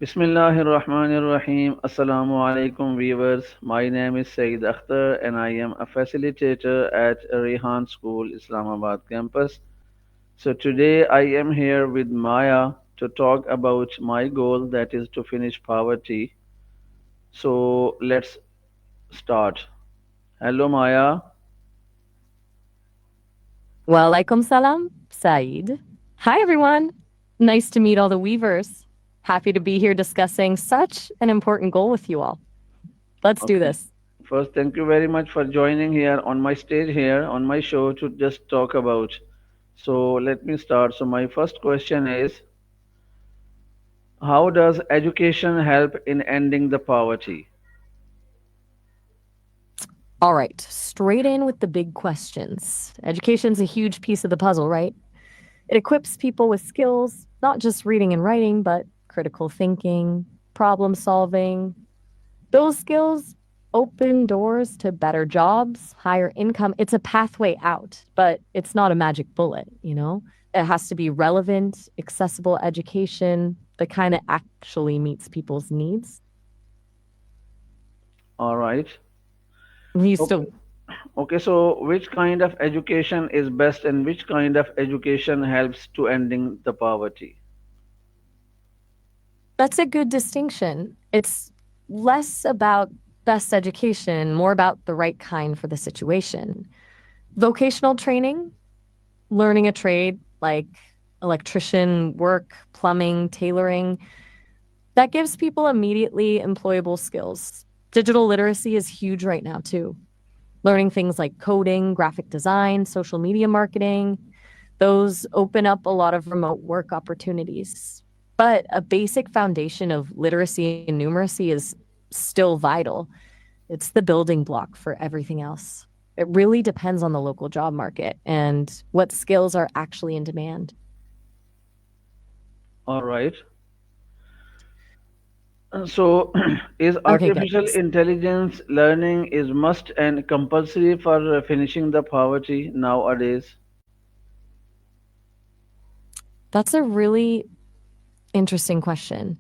Bismillahirrahmanirrahim. Assalamu alaikum viewers. My name is Saeed Akhtar and I am a facilitator at Rehan School Islamabad campus. So today I am here with Maya to talk about my goal, that is to finish poverty. So let's start. Hello Maya. Walaikum salam, Saeed. Hi, everyone. Nice to meet all the weavers. Happy to be here discussing such an important goal with you all. Let's do Okay. this. First, thank you very much for joining here on my stage here on my show to just talk about. So let me start. So my first question is, how does education help in ending the poverty? All right, straight in with the big questions. Education's a huge piece of the puzzle, right? It equips people with skills, not just reading and writing, but critical thinking, problem solving. Those skills open doors to better jobs, higher income. It's a pathway out, but it's not a magic bullet. It has to be relevant, accessible education, the kind that actually meets people's needs. All right. You Okay. still Okay, so which kind of education is best and which kind of education helps to ending the poverty? That's a good distinction. It's less about best education, more about the right kind for the situation. Vocational training, learning a trade like electrician work, plumbing, tailoring, that gives people immediately employable skills. Digital literacy is huge right now, too. Learning things like coding, graphic design, social media marketing, those open up a lot of remote work opportunities. But a basic foundation of literacy and numeracy is still vital. It's the building block for everything else. It really depends on the local job market and what skills are actually in demand. All right. So, is Okay, good. artificial intelligence learning is must and compulsory for finishing the poverty nowadays? That's a really interesting question.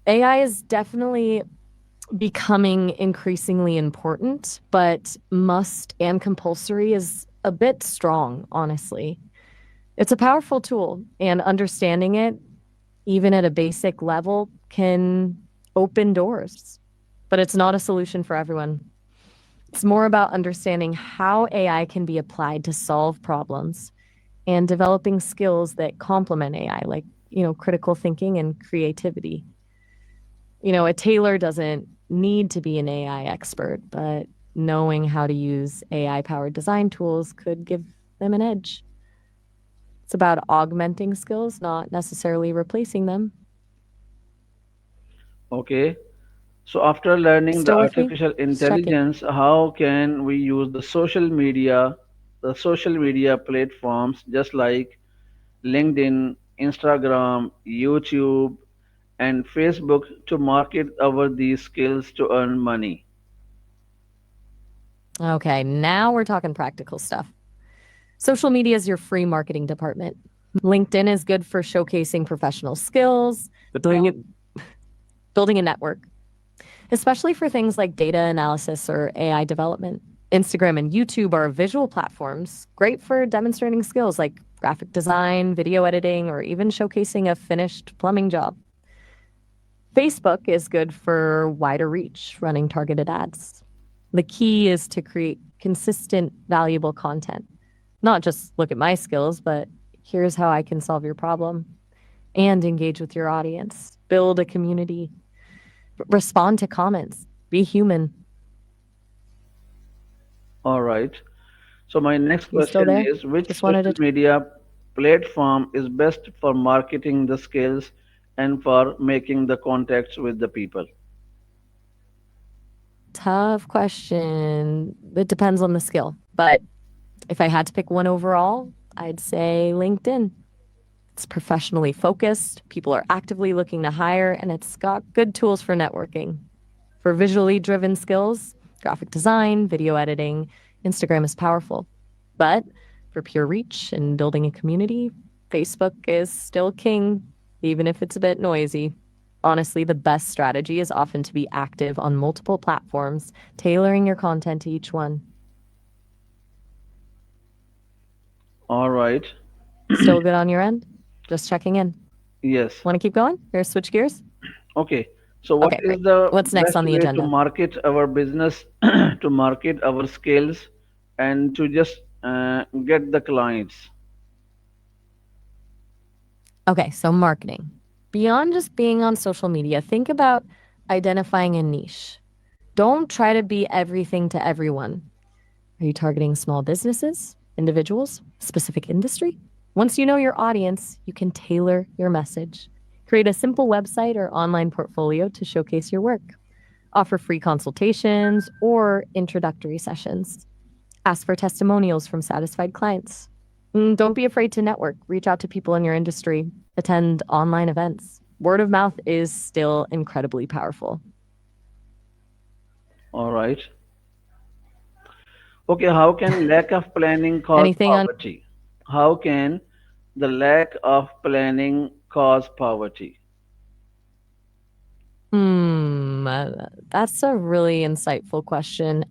AI is definitely becoming increasingly important, but must and compulsory is a bit strong, honestly. It's a powerful tool, and understanding it, even at a basic level, can open doors. But it's not a solution for everyone. It's more about understanding how AI can be applied to solve problems and developing skills that complement AI, like, critical thinking and creativity. A tailor doesn't need to be an AI expert, but knowing how to use AI powered design tools could give them an edge. It's about augmenting skills, not necessarily replacing them. Okay. So after learning the Still with me? artificial Just checking. intelligence, how can we use the social media platforms just like LinkedIn, Instagram, YouTube, and Facebook to market our these skills to earn money? Okay, now we're talking practical stuff. Social media is your free marketing department. LinkedIn is good for showcasing professional skills, but building a network, especially for things like data analysis or AI development. Instagram and YouTube are visual platforms, great for demonstrating skills like graphic design, video editing, or even showcasing a finished plumbing job. Facebook is good for wider reach, running targeted ads. The key is to create consistent, valuable content. Not just look at my skills, but here's how I can solve your problem and engage with your audience. Build a community, respond to comments, be human. All right. So my next You still question there? is, which Just wanted social to. media platform is best for marketing the skills and for making the contacts with the people? Tough question. It depends on the skill. But if I had to pick one overall, I'd say LinkedIn. It's professionally focused, people are actively looking to hire, and it's got good tools for networking. For visually driven skills, graphic design, video editing, Instagram is powerful. But for pure reach and building a community, Facebook is still king, even if it's a bit noisy. Honestly, the best strategy is often to be active on multiple platforms, tailoring your content to each one. All right. Still good on your end? Just checking in. Yes. Want to keep going or switch gears? Okay. So what Okay, is great. the What's next best on the way to agenda? market our business, to market our skills, and to just get the clients? Okay, so marketing. Beyond just being on social media, think about identifying a niche. Don't try to be everything to everyone. Are you targeting small businesses, individuals, specific industry? Once you know your audience, you can tailor your message. Create a simple website or online portfolio to showcase your work. Offer free consultations or introductory sessions. Ask for testimonials from satisfied clients. Don't be afraid to network. Reach out to people in your industry. Attend online events. Word of mouth is still incredibly powerful. All right. Okay, how can lack of planning cause Anything on poverty? How can the lack of planning cause poverty? That's a really insightful question.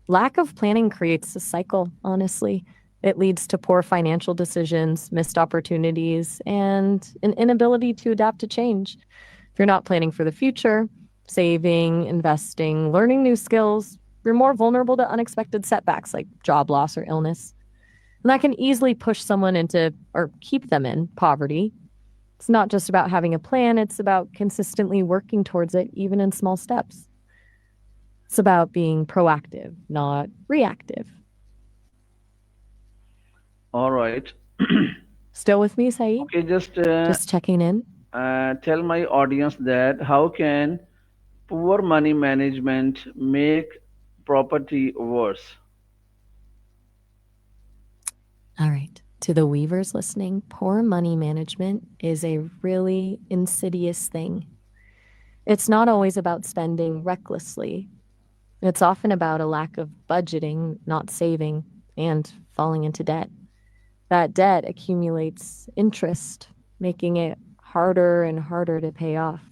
Lack of planning creates a cycle, honestly. It leads to poor financial decisions, missed opportunities, and an inability to adapt to change. If you're not planning for the future, saving, investing, learning new skills, you're more vulnerable to unexpected setbacks like job loss or illness. And that can easily push someone into or keep them in poverty. It's not just about having a plan, it's about consistently working towards it, even in small steps. It's about being proactive, not reactive. All right. Still with me, Saeed? Okay, just Just checking in. tell my audience that how can poor money management make property worse? All right. To the weavers listening, poor money management is a really insidious thing. It's not always about spending recklessly, it's often about a lack of budgeting, not saving, and falling into debt. That debt accumulates interest, making it harder and harder to pay off.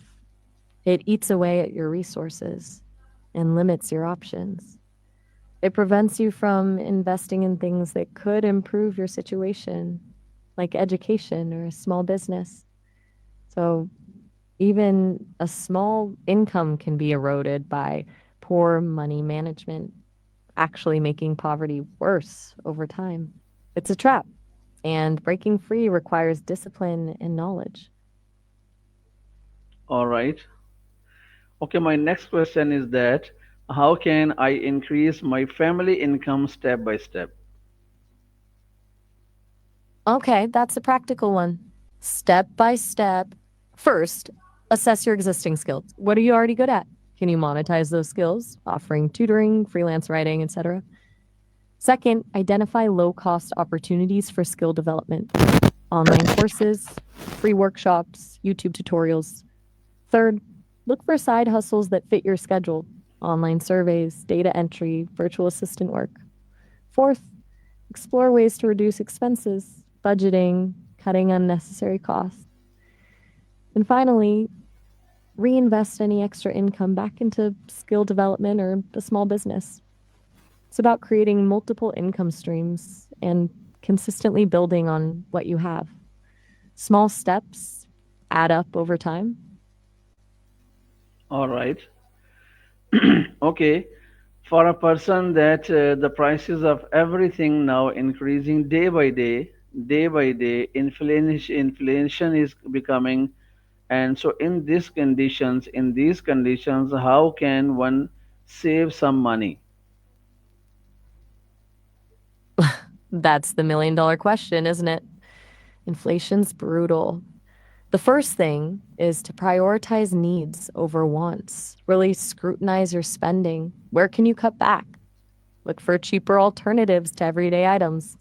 It eats away at your resources and limits your options. It prevents you from investing in things that could improve your situation, like education or a small business. So, even a small income can be eroded by poor money management, actually making poverty worse over time. It's a trap, and breaking free requires discipline and knowledge. All right. Okay, my next question is that how can I increase my family income step by step? Okay, that's a practical one. Step by step. First, assess your existing skills. What are you already good at? Can you monetize those skills, offering tutoring, freelance writing, etc.? Second, identify low cost opportunities for skill development, online courses, free workshops, YouTube tutorials. Third, look for side hustles that fit your schedule, online surveys, data entry, virtual assistant work. Fourth, explore ways to reduce expenses, budgeting, cutting unnecessary costs. And finally, reinvest any extra income back into skill development or a small business. It's about creating multiple income streams and consistently building on what you have. Small steps add up over time. All right. Okay. For a person that the prices of everything now increasing day by day, inflation is becoming, and so in these conditions, how can one save some money? That's the $1 million question, isn't it? Inflation's brutal. The first thing is to prioritize needs over wants. Really scrutinize your spending. Where can you cut back? Look for cheaper alternatives to everyday items.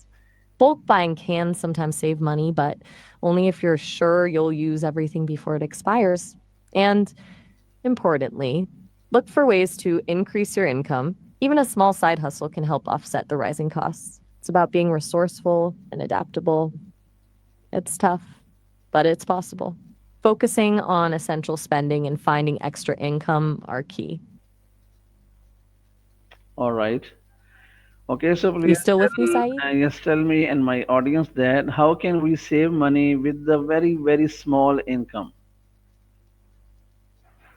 Bulk buying can sometimes save money, but only if you're sure you'll use everything before it expires. And importantly, look for ways to increase your income. Even a small side hustle can help offset the rising costs. It's about being resourceful and adaptable. It's tough, but it's possible. Focusing on essential spending and finding extra income are key. All right. Okay, so You please still with me, Saeed? yes, tell me and my audience that how can we save money with the very, very small income?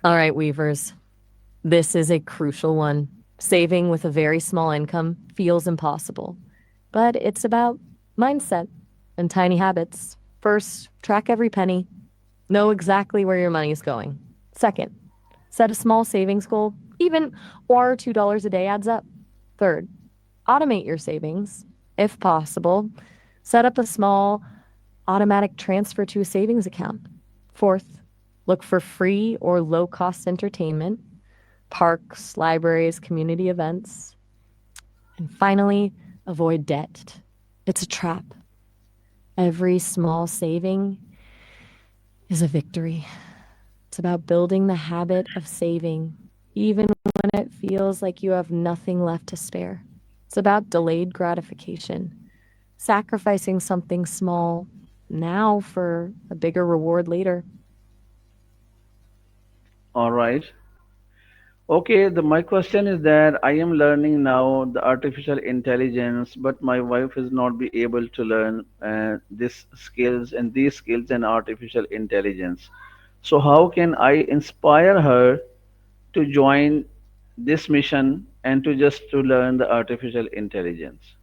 All right, Weavers. This is a crucial one. Saving with a very small income feels impossible, but it's about mindset and tiny habits. First, track every penny. Know exactly where your money is going. Second, set a small savings goal. Even $1 or $2 a day adds up. Third, automate your savings if possible. Set up a small automatic transfer to a savings account. Fourth, look for free or low cost entertainment, parks, libraries, community events. And finally, avoid debt. It's a trap. Every small saving is a victory. It's about building the habit of saving, even when it feels like you have nothing left to spare. It's about delayed gratification, sacrificing something small now for a bigger reward later. All right. Okay, my question is that I am learning now the artificial intelligence, but my wife is not be able to learn this skills and these skills and artificial intelligence. So how can I inspire her to join this mission and to just to learn the artificial intelligence?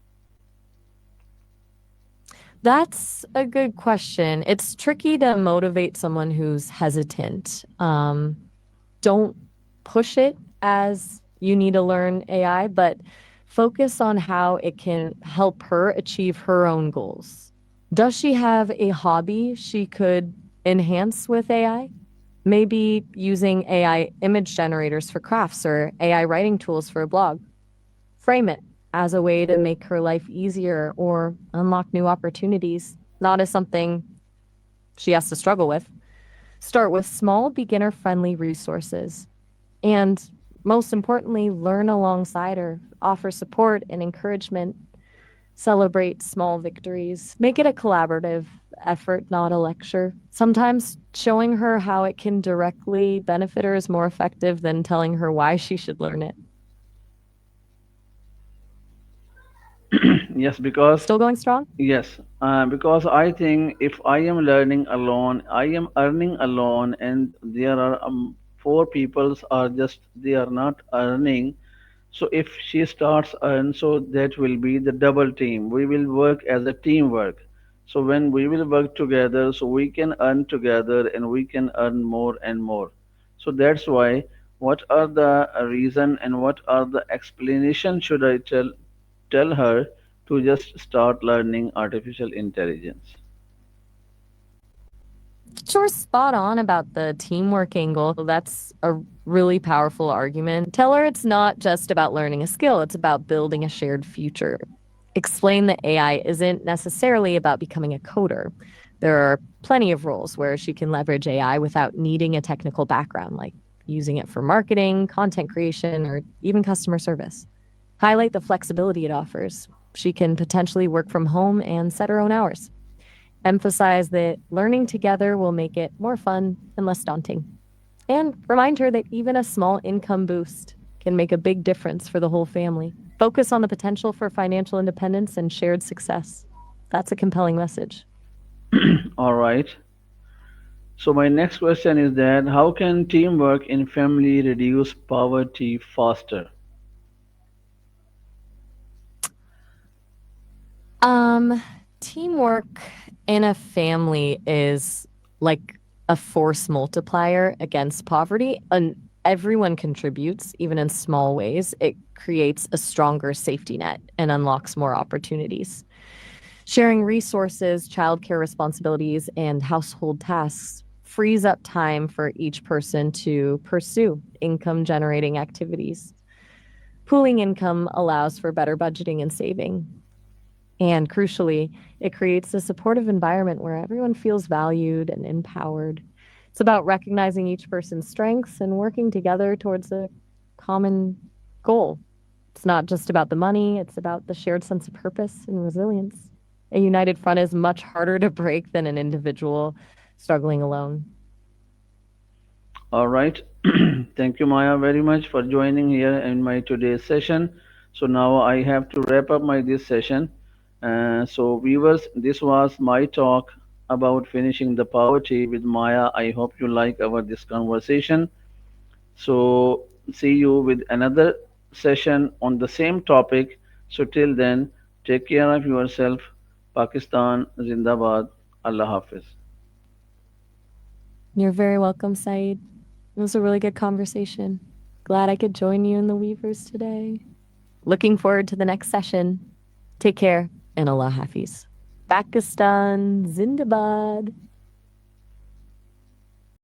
That's a good question. It's tricky to motivate someone who's hesitant. Don't push it as you need to learn AI, but focus on how it can help her achieve her own goals. Does she have a hobby she could enhance with AI? Maybe using AI image generators for crafts or AI writing tools for a blog. Frame it as a way to make her life easier or unlock new opportunities, not as something she has to struggle with. Start with small, beginner friendly resources. And most importantly, learn alongside her, offer support and encouragement, celebrate small victories, make it a collaborative effort, not a lecture. Sometimes showing her how it can directly benefit her is more effective than telling her why she should learn it. Yes, because Still going strong? yes, because I think if I am learning alone, I am earning alone, and there are four peoples are just they are not earning. So if she starts earn, so that will be the double team. We will work as a teamwork. So when we will work together, so we can earn together and we can earn more and more. So that's why what are the reason and what are the explanation should I tell her to just start learning artificial intelligence? Sure, spot on about the teamwork angle. That's a really powerful argument. Tell her it's not just about learning a skill, it's about building a shared future. Explain that AI isn't necessarily about becoming a coder. There are plenty of roles where she can leverage AI without needing a technical background, like using it for marketing, content creation, or even customer service. Highlight the flexibility it offers. She can potentially work from home and set her own hours. Emphasize that learning together will make it more fun and less daunting. And remind her that even a small income boost can make a big difference for the whole family. Focus on the potential for financial independence and shared success. That's a compelling message. All right. So my next question is that how can teamwork in family reduce poverty faster? Um, Teamwork in a family is like a force multiplier against poverty, and everyone contributes, even in small ways. It creates a stronger safety net and unlocks more opportunities. Sharing resources, childcare responsibilities, and household tasks frees up time for each person to pursue income generating activities. Pooling income allows for better budgeting and saving. And crucially, it creates a supportive environment where everyone feels valued and empowered. It's about recognizing each person's strengths and working together towards a common goal. It's not just about the money, it's about the shared sense of purpose and resilience. A united front is much harder to break than an individual struggling alone. All right. Thank you, Maya, very much for joining here in my today's session. So now I have to wrap up my this session. So viewers, this was my talk about finishing the poverty with Maya. I hope you like our this conversation. So see you with another session on the same topic. So till then, take care of yourself. Pakistan Zindabad. Allah Hafiz. You're very welcome, Saeed. It was a really good conversation. Glad I could join you in the Weavers today. Looking forward to the next session. Take care and Allah Hafiz. Pakistan Zindabad.